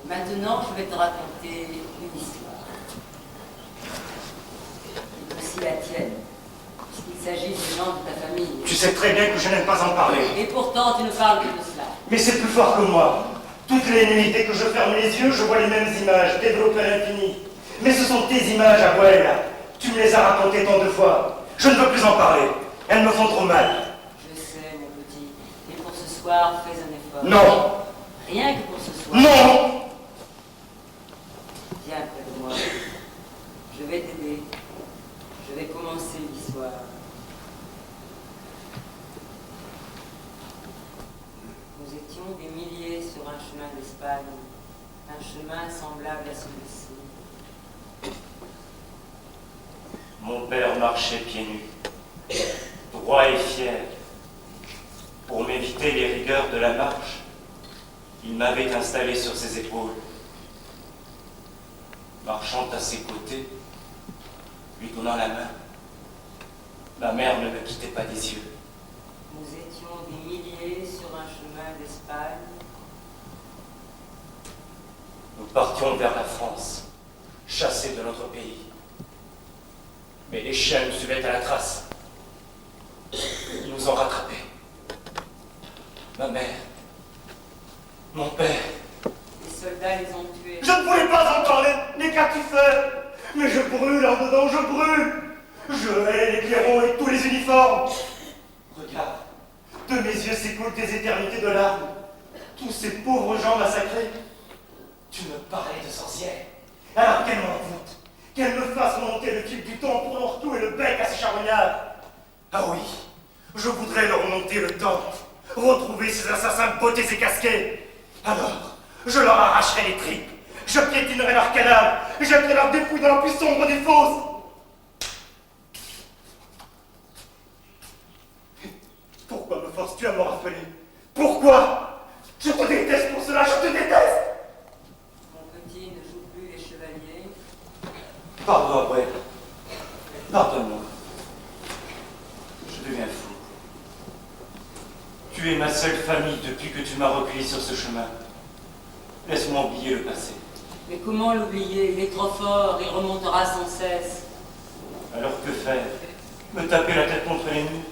Maintenant, je vais te raconter une histoire. Et aussi la tienne, puisqu'il s'agit des gens de ta famille. Tu sais très bien que je n'aime pas en parler. Et pourtant, tu ne parles que de cela. Mais c'est plus fort que moi. Toutes les nuits, dès que je ferme les yeux, je vois les mêmes images, développées à l'infini. Mais ce sont tes images, Abuela. Tu me les as racontées tant de fois. Je ne veux plus en parler. Elles me font trop mal. Je sais, mon petit. Et pour ce soir, fais un effort. Non. Rien que pour ce soir. Non. Viens près de moi. Je vais t'aider. Je vais commencer l'histoire. Nous étions des milliers sur un chemin d'Espagne. Un chemin semblable à celui-ci. Mon père marchait pieds nus, droit et fier. Pour m'éviter les rigueurs de la marche, il m'avait installé sur ses épaules. Marchant à ses côtés, lui donnant la main, ma mère ne me quittait pas des yeux. Nous étions des milliers sur un chemin d'Espagne. Nous partions vers la France, chassés de notre pays. Mais les chiens nous suivaient à la trace. Ils nous ont rattrapés. Ma mère, mon père. Les soldats les ont tués. Je ne pouvais pas encore les captifs, mais je brûle en dedans, je brûle. Je hais les clairons et tous les uniformes. Regarde, de mes yeux s'écoulent des éternités de larmes. Tous ces pauvres gens massacrés. Tu me parlais de sorcières. Alors qu'elle m'envoûte, qu'elle me fasse monter le fil du temps pour leur clouer le bec à ces charognards. Ah oui, je voudrais leur monter le temps, retrouver ces assassins bottés et casqués. Alors, je leur arracherai les tripes, je piétinerai leurs cadavres, jetterai leurs dépouilles dans la plus sombre des fosses. Pourquoi me forces-tu à me rappeler? Pourquoi? Je te déteste pour cela, je te déteste. Petit ne joue plus les chevaliers. Pardon, Abuela. Pardonne-moi. Je deviens fou. Tu es ma seule famille depuis que tu m'as recueilli sur ce chemin. Laisse-moi oublier le passé. Mais comment l'oublier? Il est trop fort, il remontera sans cesse. Alors que faire? Me taper la tête contre les murs?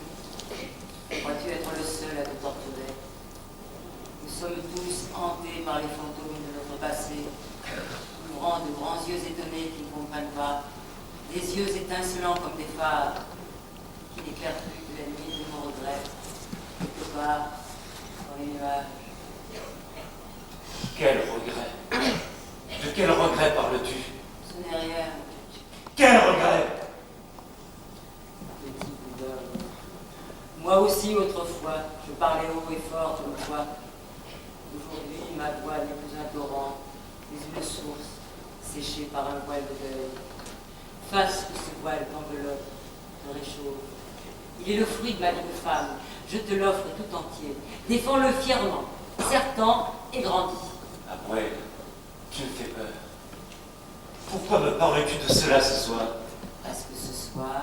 Crois-tu être le seul à te torturer? Nous sommes tous hantés par les fantômes de notre passé, ouvrant de grands yeux étonnés qui ne comprennent pas, des yeux étincelants comme des phares, qui n'éclairent plus que la nuit de nos regrets, quelque part dans les nuages. Quel regret? De quel regret parles-tu? Ce n'est rien, Quel regret? petit bouddha. Moi aussi, autrefois, je parlais haut et fort, tu me vois. Aujourd'hui, ma voix n'est plus un torrent, mais une source, séchée par un voile de deuil. Fasse que ce voile t'enveloppe, te réchauffe. Il est le fruit de ma vie de femme. Je te l'offre tout entier. Défends-le fièrement, certain et grandis. Abuela, tu me fais peur. Pourquoi me parles-tu de cela ce soir? Parce que ce soir,